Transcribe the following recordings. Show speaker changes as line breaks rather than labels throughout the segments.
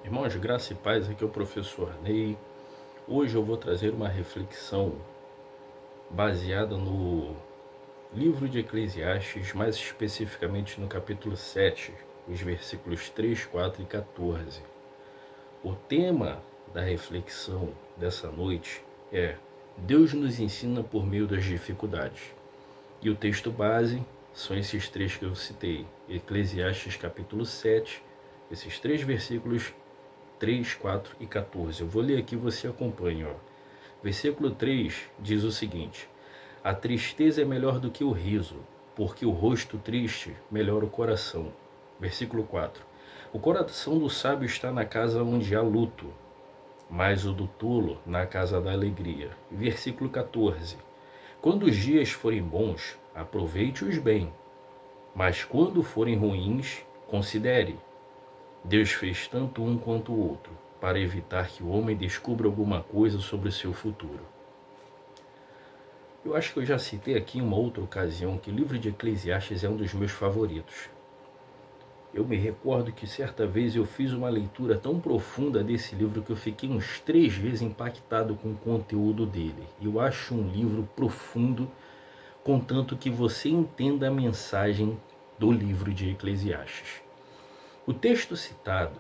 Irmãos, graça e paz, aqui é o professor Ney. Hoje eu vou trazer uma reflexão baseada no livro de Eclesiastes, mais especificamente no capítulo 7, os versículos 3, 4 e 14. O tema da reflexão dessa noite é: Deus nos ensina por meio das dificuldades. E o texto base são esses três que eu citei, Eclesiastes capítulo 7, esses três versículos 3, 4 e 14. Eu vou ler aqui, você acompanha. Versículo 3 diz o seguinte: a tristeza é melhor do que o riso, porque o rosto triste melhora o coração. Versículo 4: o coração do sábio está na casa onde há luto, mas o do tolo na casa da alegria. Versículo 14: quando os dias forem bons, aproveite-os bem, mas quando forem ruins, considere. Deus fez tanto um quanto o outro, para evitar que o homem descubra alguma coisa sobre o seu futuro. Eu acho que eu já citei aqui em uma outra ocasião que o livro de Eclesiastes é um dos meus favoritos. Eu me recordo que certa vez eu fiz uma leitura tão profunda desse livro que eu fiquei uns 3 vezes impactado com o conteúdo dele. Eu acho um livro profundo, contanto que você entenda a mensagem do livro de Eclesiastes. O texto citado,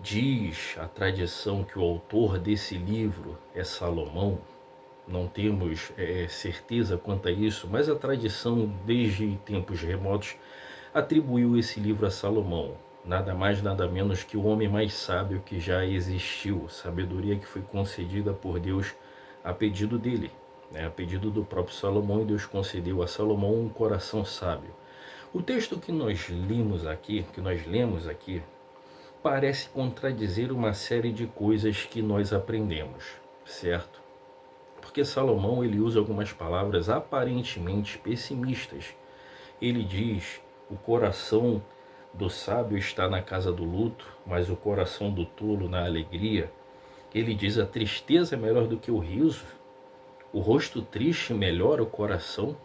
diz a tradição que o autor desse livro é Salomão. Não temos certeza quanto a isso, mas a tradição, desde tempos remotos, atribuiu esse livro a Salomão. Nada mais, nada menos que o homem mais sábio que já existiu. Sabedoria que foi concedida por Deus a pedido dele, a pedido do próprio Salomão, e Deus concedeu a Salomão um coração sábio. O texto que nós lemos aqui, parece contradizer uma série de coisas que nós aprendemos, certo? Porque Salomão ele usa algumas palavras aparentemente pessimistas. Ele diz: o coração do sábio está na casa do luto, mas o coração do tolo na alegria. Ele diz: a tristeza é melhor do que o riso, o rosto triste melhora o coração.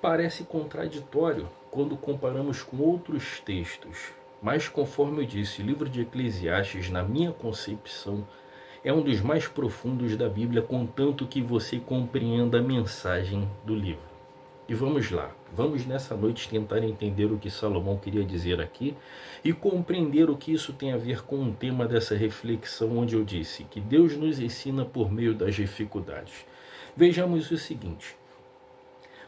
Parece contraditório quando comparamos com outros textos, mas conforme eu disse, o livro de Eclesiastes, na minha concepção, é um dos mais profundos da Bíblia, contanto que você compreenda a mensagem do livro. E vamos lá, vamos nessa noite tentar entender o que Salomão queria dizer aqui e compreender o que isso tem a ver com o tema dessa reflexão, onde eu disse que Deus nos ensina por meio das dificuldades. Vejamos o seguinte: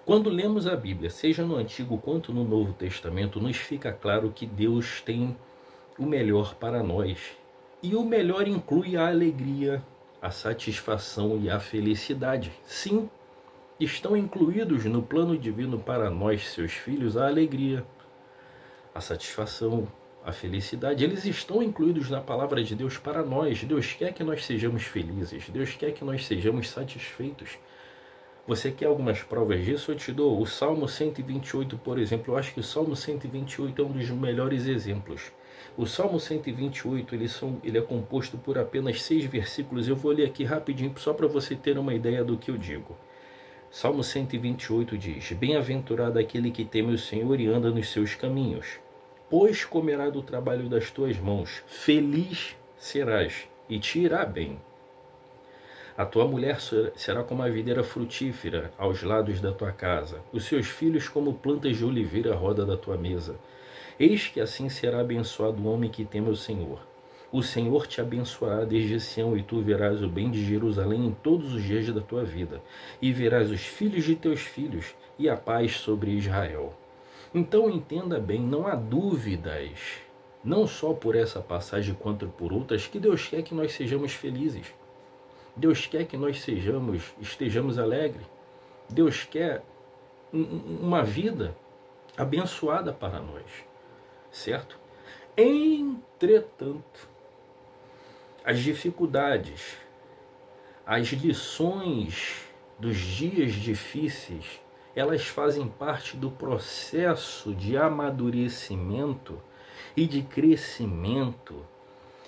quando lemos a Bíblia, seja no Antigo quanto no Novo Testamento, nos fica claro que Deus tem o melhor para nós. E o melhor inclui a alegria, a satisfação e a felicidade. Sim, estão incluídos no plano divino para nós, seus filhos, a alegria, a satisfação, a felicidade. Eles estão incluídos na palavra de Deus para nós. Deus quer que nós sejamos felizes. Deus quer que nós sejamos satisfeitos. Você quer algumas provas disso? Eu te dou. O Salmo 128, por exemplo. Eu acho que o Salmo 128 é um dos melhores exemplos. O Salmo 128 ele é composto por apenas 6 versículos. Eu vou ler aqui rapidinho só para você ter uma ideia do que eu digo. Salmo 128 diz: bem-aventurado aquele que teme o Senhor e anda nos seus caminhos, pois comerá do trabalho das tuas mãos. Feliz serás e te irá bem. A tua mulher será como a videira frutífera aos lados da tua casa, os seus filhos como plantas de oliveira à roda da tua mesa. Eis que assim será abençoado o homem que teme o Senhor. O Senhor te abençoará desde Sião, e tu verás o bem de Jerusalém em todos os dias da tua vida, e verás os filhos de teus filhos, e a paz sobre Israel. Então entenda bem, não há dúvidas, não só por essa passagem quanto por outras, que Deus quer que nós sejamos felizes. Deus quer que nós estejamos alegres. Deus quer uma vida abençoada para nós, certo? Entretanto, as dificuldades, as lições dos dias difíceis, elas fazem parte do processo de amadurecimento e de crescimento,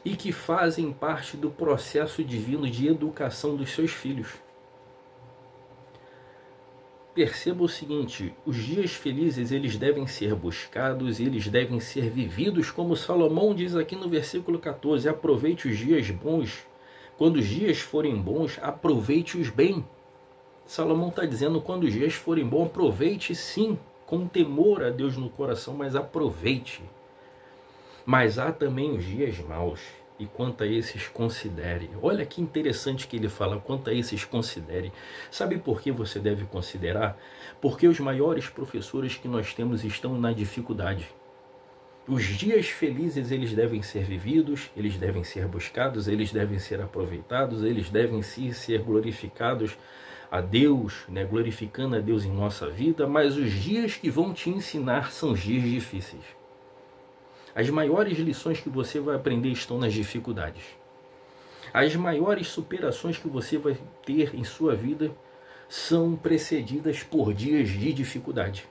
e que fazem parte do processo divino de educação dos seus filhos. perceba o seguinte: os dias felizes eles devem ser buscados, eles devem ser vividos, como Salomão diz aqui no versículo 14: aproveite os dias bons, quando os dias forem bons, aproveite-os bem. Salomão está dizendo: quando os dias forem bons, aproveite sim, com temor a Deus no coração, mas aproveite. Mas há também os dias maus, e quanto a esses considere. Olha que interessante que ele fala: quanto a esses considere. Sabe por que você deve considerar? Porque os maiores professores que nós temos estão na dificuldade. Os dias felizes eles devem ser vividos, eles devem ser buscados, eles devem ser aproveitados, eles devem ser glorificados a Deus, né? Glorificando a Deus em nossa vida, mas os dias que vão te ensinar são os dias difíceis. As maiores lições que você vai aprender estão nas dificuldades. As maiores superações que você vai ter em sua vida são precedidas por dias de dificuldade.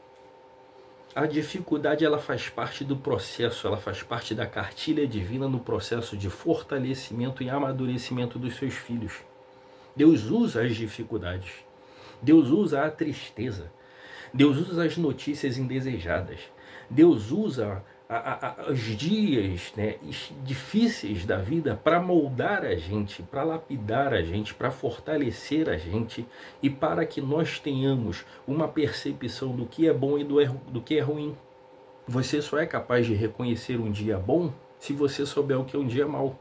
A dificuldade ela faz parte do processo, ela faz parte da cartilha divina no processo de fortalecimento e amadurecimento dos seus filhos. Deus usa as dificuldades, Deus usa a tristeza, Deus usa as notícias indesejadas, Deus usa os dias, né, difíceis da vida para moldar a gente, para lapidar a gente, para fortalecer a gente e para que nós tenhamos uma percepção do que é bom e do que é ruim. Você só é capaz de reconhecer um dia bom se você souber o que é um dia mau.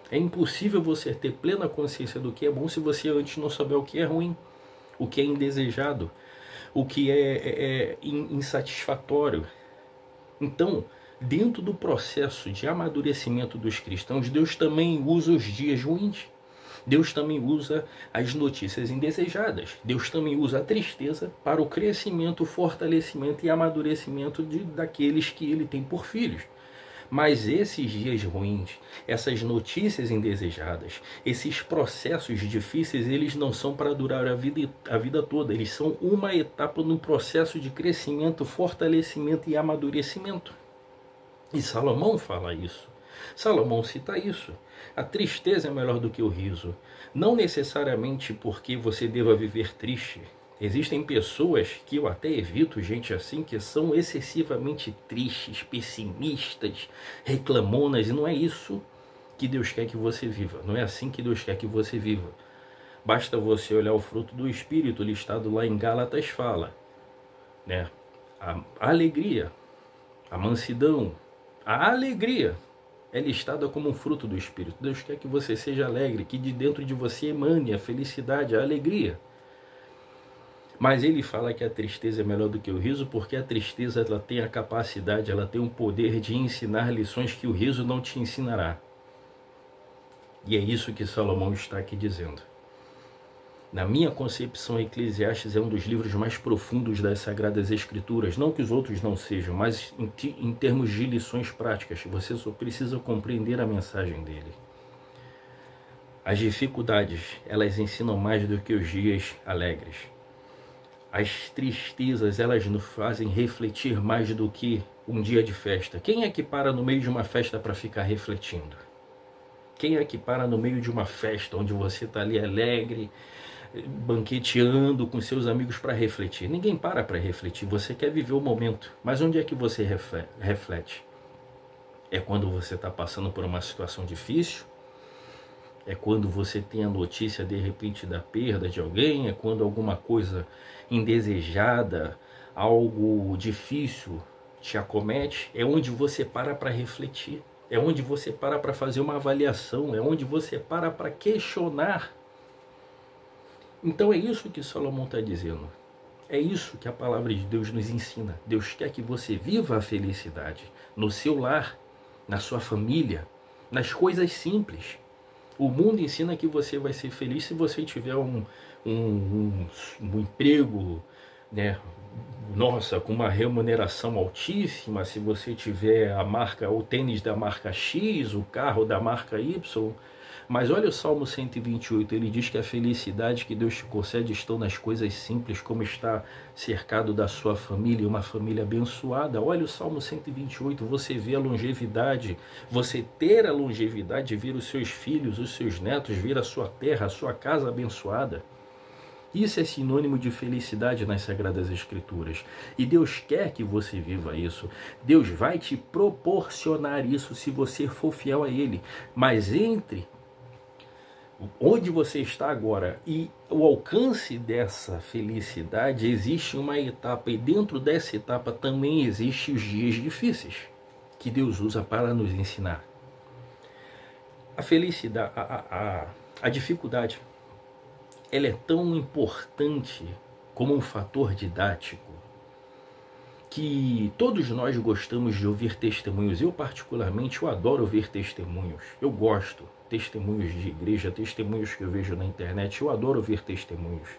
É impossível você ter plena consciência do que é bom se você antes não souber o que é ruim, o que é indesejado, o que é insatisfatório. Então, dentro do processo de amadurecimento dos cristãos, Deus também usa os dias ruins. Deus também usa as notícias indesejadas. Deus também usa a tristeza para o crescimento, fortalecimento e amadurecimento daqueles que Ele tem por filhos. Mas esses dias ruins, essas notícias indesejadas, esses processos difíceis, eles não são para durar a vida toda. Eles são uma etapa no processo de crescimento, fortalecimento e amadurecimento. E Salomão fala isso. Salomão cita isso. A tristeza é melhor do que o riso. Não necessariamente porque você deva viver triste. Existem pessoas que eu até evito, gente assim, que são excessivamente tristes, pessimistas, reclamonas. E não é isso que Deus quer que você viva. Não é assim que Deus quer que você viva. Basta você olhar o fruto do Espírito, listado lá em Gálatas, fala, né? A alegria, a mansidão, a alegria é listada como um fruto do Espírito. Deus quer que você seja alegre, que de dentro de você emane a felicidade, a alegria. Mas ele fala que a tristeza é melhor do que o riso, porque a tristeza ela tem a capacidade, ela tem o poder de ensinar lições que o riso não te ensinará. E é isso que Salomão está aqui dizendo. Na minha concepção, Eclesiastes é um dos livros mais profundos das Sagradas Escrituras. Não que os outros não sejam, mas em termos de lições práticas, você só precisa compreender a mensagem dele. As dificuldades, elas ensinam mais do que os dias alegres. As tristezas, elas nos fazem refletir mais do que um dia de festa. Quem é que para no meio de uma festa para ficar refletindo? Quem é que para no meio de uma festa onde você está ali alegre, banqueteando com seus amigos para refletir? Ninguém para refletir, você quer viver o momento. Mas onde é que você reflete? É quando você está passando por uma situação difícil? É quando você tem a notícia de repente da perda de alguém? É quando alguma coisa indesejada, algo difícil te acomete? É onde você para refletir. É onde você para fazer uma avaliação. É onde você para questionar. Então é isso que Salomão está dizendo. É isso que a palavra de Deus nos ensina. Deus quer que você viva a felicidade no seu lar, na sua família, nas coisas simples. O mundo ensina que você vai ser feliz se você tiver um emprego, né? Nossa, com uma remuneração altíssima, se você tiver o tênis da marca X, o carro da marca Y. Mas olha o Salmo 128, ele diz que a felicidade que Deus te concede estão nas coisas simples, como está cercado da sua família, uma família abençoada. Olha o Salmo 128, você vê a longevidade, você ter a longevidade de ver os seus filhos, os seus netos, ver a sua terra, a sua casa abençoada. Isso é sinônimo de felicidade nas Sagradas Escrituras. E Deus quer que você viva isso. Deus vai te proporcionar isso se você for fiel a Ele. Mas entre onde você está agora e o alcance dessa felicidade, existe uma etapa. E dentro dessa etapa também existem os dias difíceis, que Deus usa para nos ensinar. A felicidade, a dificuldade, ela é tão importante como um fator didático que todos nós gostamos de ouvir testemunhos. Eu particularmente, eu adoro ouvir testemunhos. Eu gosto. Testemunhos de igreja, testemunhos que eu vejo na internet. Eu adoro ouvir testemunhos.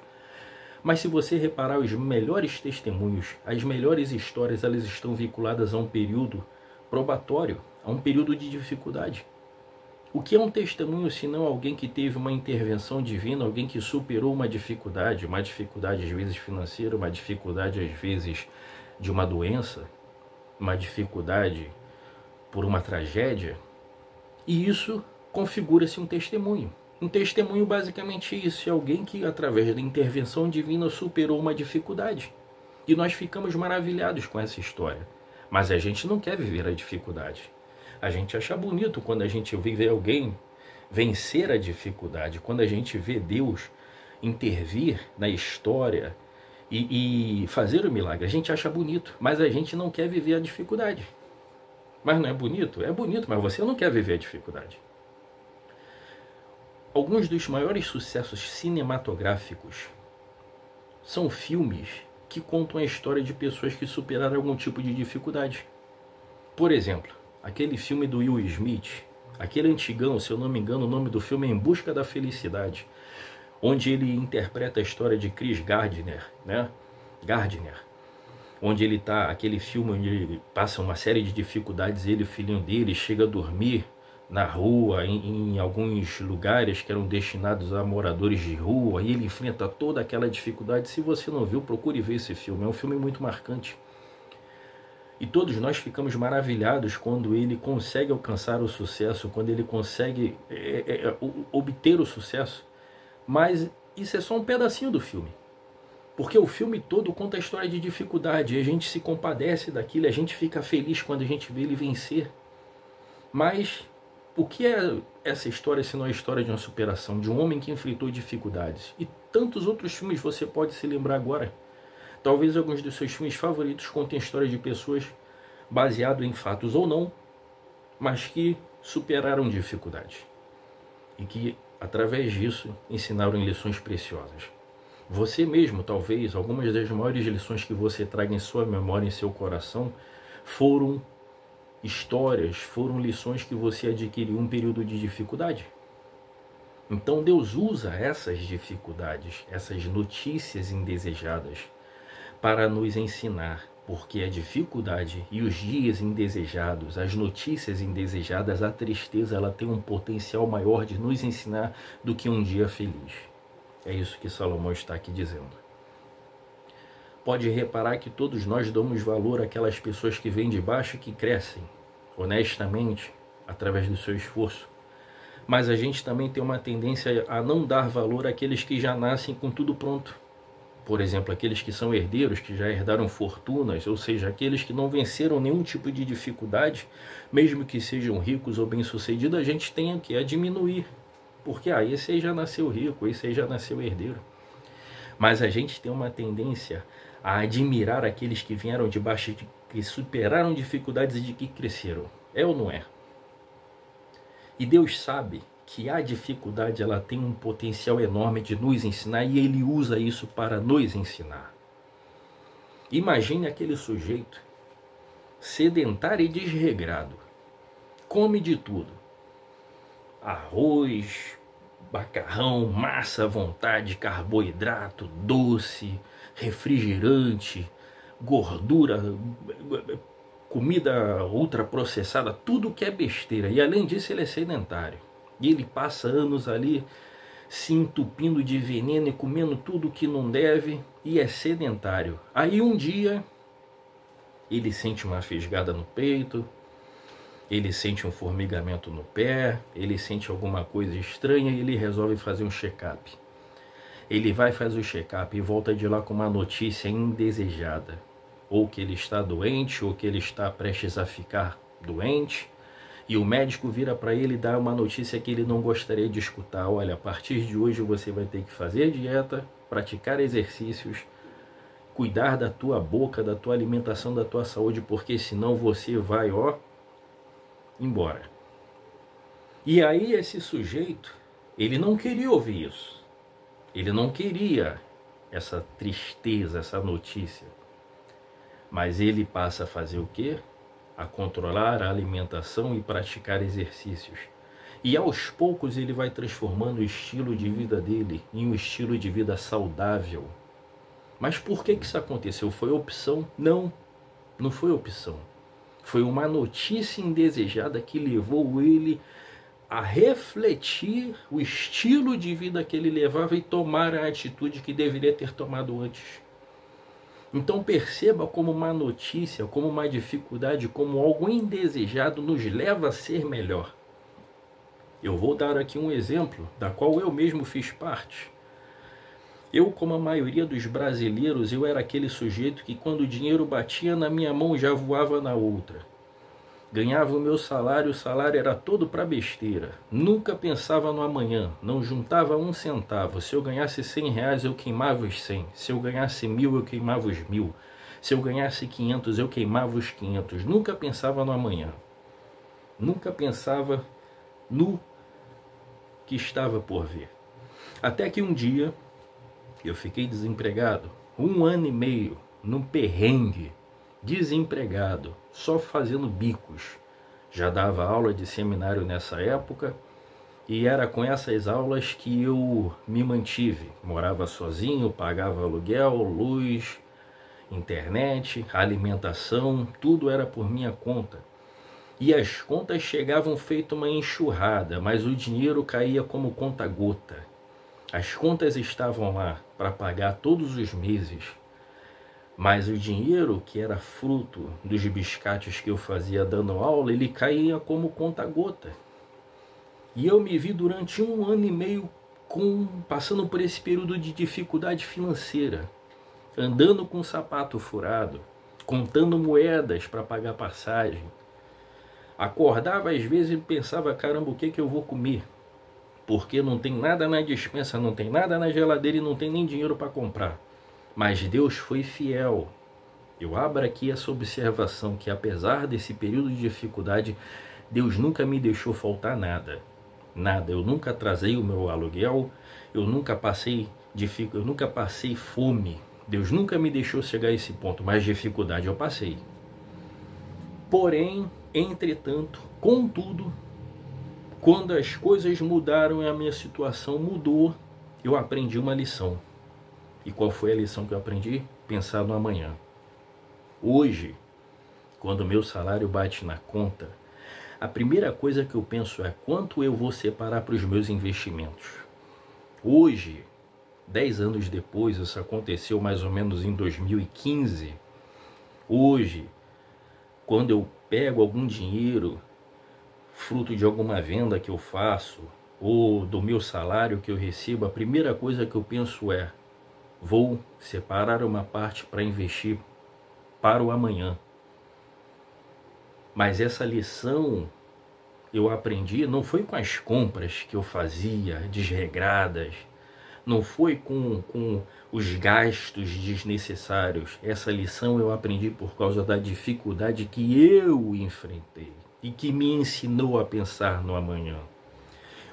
Mas se você reparar, os melhores testemunhos, as melhores histórias, elas estão vinculadas a um período probatório, a um período de dificuldade. O que é um testemunho se não alguém que teve uma intervenção divina, alguém que superou uma dificuldade às vezes financeira, uma dificuldade às vezes de uma doença, uma dificuldade por uma tragédia, e isso configura-se um testemunho. Um testemunho basicamente isso, é alguém que através da intervenção divina superou uma dificuldade. E nós ficamos maravilhados com essa história. Mas a gente não quer viver a dificuldade. A gente acha bonito quando a gente vê alguém vencer a dificuldade, quando a gente vê Deus intervir na história e fazer o milagre. A gente acha bonito, mas a gente não quer viver a dificuldade. Mas não é bonito? É bonito, mas você não quer viver a dificuldade. Alguns dos maiores sucessos cinematográficos são filmes que contam a história de pessoas que superaram algum tipo de dificuldade. Por exemplo, aquele filme do Will Smith, aquele antigão, se eu não me engano, o nome do filme é Em Busca da Felicidade, onde ele interpreta a história de Chris Gardner, onde ele tá, aquele filme onde ele passa uma série de dificuldades, ele e o filhinho dele chega a dormir na rua, em alguns lugares que eram destinados a moradores de rua, e ele enfrenta toda aquela dificuldade. Se você não viu, procure ver esse filme, é um filme muito marcante. E todos nós ficamos maravilhados quando ele consegue alcançar o sucesso, quando ele consegue obter o sucesso. Mas isso é só um pedacinho do filme. Porque o filme todo conta a história de dificuldade, e a gente se compadece daquilo, a gente fica feliz quando a gente vê ele vencer. Mas o que é essa história se não a história de uma superação, de um homem que enfrentou dificuldades? E tantos outros filmes você pode se lembrar agora. Talvez alguns dos seus filmes favoritos contem a história de pessoas baseadas em fatos ou não, mas que superaram dificuldades. E que, através disso, ensinaram lições preciosas. Você mesmo, talvez, algumas das maiores lições que você traga em sua memória, em seu coração, foram histórias, foram lições que você adquiriu em um período de dificuldade. Então Deus usa essas dificuldades, essas notícias indesejadas, para nos ensinar, porque a dificuldade e os dias indesejados, as notícias indesejadas, a tristeza, ela tem um potencial maior de nos ensinar do que um dia feliz. É isso que Salomão está aqui dizendo. Pode reparar que todos nós damos valor àquelas pessoas que vêm de baixo e que crescem, honestamente, através do seu esforço. Mas a gente também tem uma tendência a não dar valor àqueles que já nascem com tudo pronto. Por exemplo, aqueles que são herdeiros, que já herdaram fortunas, ou seja, aqueles que não venceram nenhum tipo de dificuldade, mesmo que sejam ricos ou bem-sucedidos, a gente tem que diminuir. Porque esse aí já nasceu rico, esse aí já nasceu herdeiro. Mas a gente tem uma tendência a admirar aqueles que vieram de baixo, que superaram dificuldades e de que cresceram. É ou não é? E Deus sabe que a dificuldade, ela tem um potencial enorme de nos ensinar, e Ele usa isso para nos ensinar. Imagine aquele sujeito sedentário e desregrado, come de tudo, arroz, macarrão, massa à vontade, carboidrato, doce, refrigerante, gordura, comida ultraprocessada, tudo que é besteira. E além disso ele é sedentário. E ele passa anos ali se entupindo de veneno e comendo tudo que não deve, e é sedentário. Aí um dia ele sente uma fisgada no peito, ele sente um formigamento no pé, ele sente alguma coisa estranha e ele resolve fazer um check-up. Ele vai fazer o check-up e volta de lá com uma notícia indesejada. Ou que ele está doente, ou que ele está prestes a ficar doente. E o médico vira para ele e dá uma notícia que ele não gostaria de escutar. Olha, a partir de hoje você vai ter que fazer dieta, praticar exercícios, cuidar da tua boca, da tua alimentação, da tua saúde, porque senão você vai, embora. E aí esse sujeito, ele não queria ouvir isso. Ele não queria essa tristeza, essa notícia. Mas ele passa a fazer o quê? A controlar a alimentação e praticar exercícios. E aos poucos ele vai transformando o estilo de vida dele em um estilo de vida saudável. Mas por que isso aconteceu? Foi opção? Não, não foi opção. Foi uma notícia indesejada que levou ele a refletir o estilo de vida que ele levava e tomar a atitude que deveria ter tomado antes. Então perceba como uma notícia, como uma dificuldade, como algo indesejado nos leva a ser melhor. Eu vou dar aqui um exemplo da qual eu mesmo fiz parte. Eu, como a maioria dos brasileiros, eu era aquele sujeito que quando o dinheiro batia na minha mão já voava na outra. Ganhava o meu salário, o salário era todo para besteira. Nunca pensava no amanhã, não juntava um centavo. Se eu ganhasse R$100, eu queimava os 100. Se eu ganhasse 1.000, eu queimava os 1.000. Se eu ganhasse 500, eu queimava os 500. Nunca pensava no amanhã. Nunca pensava no que estava por vir. Até que um dia eu fiquei desempregado. 1 ano e meio, num perrengue. Desempregado, só fazendo bicos. Já dava aula de seminário nessa época e era com essas aulas que eu me mantive. Morava sozinho, pagava aluguel, luz, internet, alimentação, tudo era por minha conta. E as contas chegavam feito uma enxurrada, mas o dinheiro caía como conta-gota. As contas estavam lá para pagar todos os meses. Mas o dinheiro, que era fruto dos biscates que eu fazia dando aula, ele caía como conta-gota. E eu me vi durante 1 ano e meio passando por esse período de dificuldade financeira. Andando com sapato furado, contando moedas para pagar passagem. Acordava às vezes e pensava, caramba, o que eu vou comer? Porque não tem nada na despensa, não tem nada na geladeira e não tem nem dinheiro para comprar. Mas Deus foi fiel. Eu abro aqui essa observação que apesar desse período de dificuldade, Deus nunca me deixou faltar nada. Nada. Eu nunca atrasei o meu aluguel, eu nunca passei fome. Deus nunca me deixou chegar a esse ponto, mas dificuldade eu passei. Porém, entretanto, contudo, quando as coisas mudaram e a minha situação mudou, eu aprendi uma lição. E qual foi a lição que eu aprendi? Pensar no amanhã. Hoje, quando o meu salário bate na conta, a primeira coisa que eu penso é quanto eu vou separar para os meus investimentos. Hoje, 10 anos depois, isso aconteceu mais ou menos em 2015. Hoje, quando eu pego algum dinheiro, fruto de alguma venda que eu faço, ou do meu salário que eu recebo, a primeira coisa que eu penso é: vou separar uma parte para investir para o amanhã. Mas essa lição eu aprendi não foi com as compras que eu fazia desregradas, não foi com os gastos desnecessários. Essa lição eu aprendi por causa da dificuldade que eu enfrentei e que me ensinou a pensar no amanhã.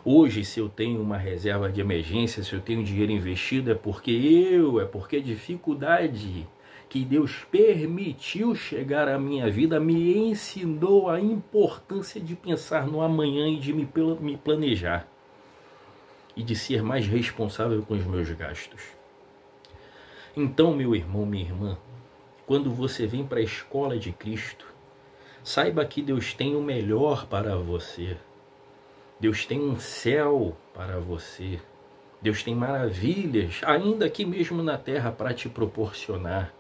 Hoje, se eu tenho uma reserva de emergência, se eu tenho dinheiro investido, é porque a dificuldade que Deus permitiu chegar à minha vida me ensinou a importância de pensar no amanhã e de me planejar. E de ser mais responsável com os meus gastos. Então, meu irmão, minha irmã, quando você vem para a escola de Cristo, saiba que Deus tem o melhor para você. Deus tem um céu para você. Deus tem maravilhas, ainda aqui mesmo na terra, para te proporcionar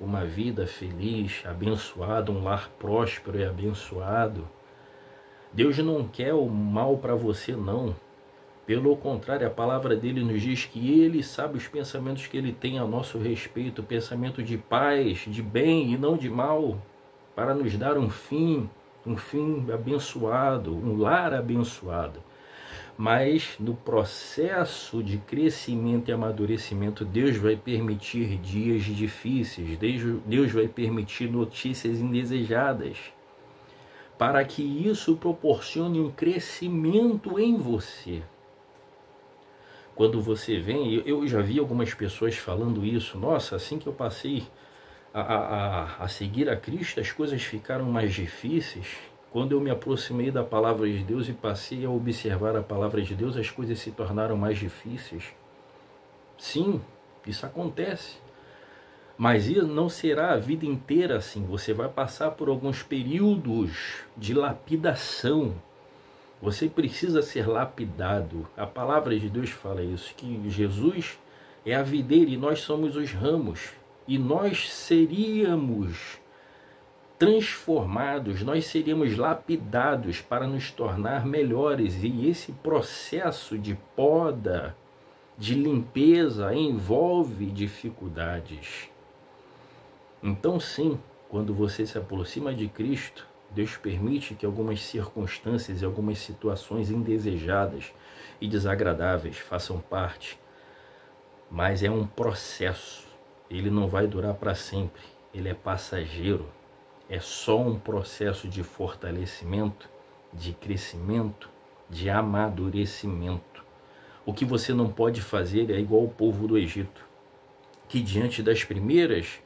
uma vida feliz, abençoada, um lar próspero e abençoado. Deus não quer o mal para você, não. Pelo contrário, a palavra dele nos diz que ele sabe os pensamentos que ele tem a nosso respeito, pensamento de paz, de bem e não de mal, para nos dar um fim abençoado, um lar abençoado. Mas no processo de crescimento e amadurecimento, Deus vai permitir dias difíceis, Deus vai permitir notícias indesejadas, para que isso proporcione um crescimento em você. Quando você vem, eu já vi algumas pessoas falando isso, nossa, assim que eu passei a seguir a Cristo, as coisas ficaram mais difíceis. Quando eu me aproximei da palavra de Deus e passei a observar a palavra de Deus, as coisas se tornaram mais difíceis. Sim, isso acontece. Mas isso não será a vida inteira assim. Você vai passar por alguns períodos de lapidação. Você precisa ser lapidado. A palavra de Deus fala isso, que Jesus é a videira e nós somos os ramos. E nós seríamos transformados, nós seríamos lapidados para nos tornar melhores. E esse processo de poda, de limpeza, envolve dificuldades. Então sim, quando você se aproxima de Cristo, Deus permite que algumas circunstâncias e algumas situações indesejadas e desagradáveis façam parte. Mas é um processo. Ele não vai durar para sempre. Ele é passageiro. É só um processo de fortalecimento, de crescimento, de amadurecimento. O que você não pode fazer é igual o povo do Egito, que diante das primeiras,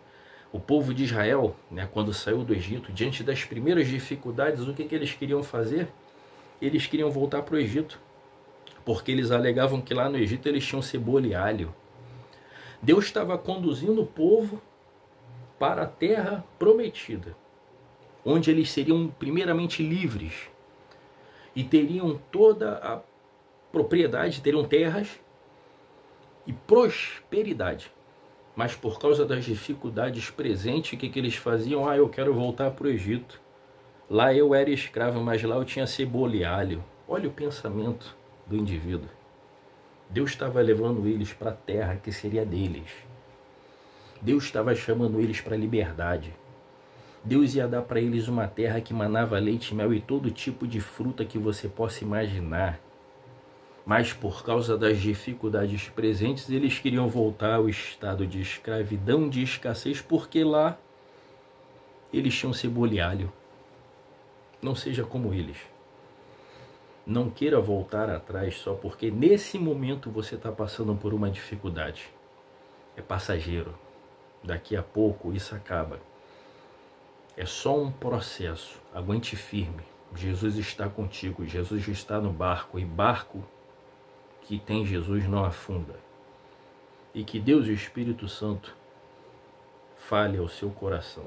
o povo de Israel, quando saiu do Egito, diante das primeiras dificuldades, o que eles queriam fazer? Eles queriam voltar para o Egito, porque eles alegavam que lá no Egito eles tinham cebola e alho. Deus estava conduzindo o povo para a terra prometida, onde eles seriam primeiramente livres e teriam toda a propriedade, teriam terras e prosperidade. Mas por causa das dificuldades presentes, o que eles faziam? Eu quero voltar para o Egito. Lá eu era escravo, mas lá eu tinha cebola e alho. Olha o pensamento do indivíduo. Deus estava levando eles para a terra que seria deles. Deus estava chamando eles para a liberdade. Deus ia dar para eles uma terra que manava leite, mel e todo tipo de fruta que você possa imaginar. Mas por causa das dificuldades presentes, eles queriam voltar ao estado de escravidão, de escassez, porque lá eles tinham cebola e alho. Não seja como eles. Não queira voltar atrás só porque nesse momento você está passando por uma dificuldade. É passageiro. Daqui a pouco isso acaba. É só um processo. Aguente firme. Jesus está contigo. Jesus está no barco. E barco que tem Jesus não afunda. E que Deus e o Espírito Santo fale ao seu coração.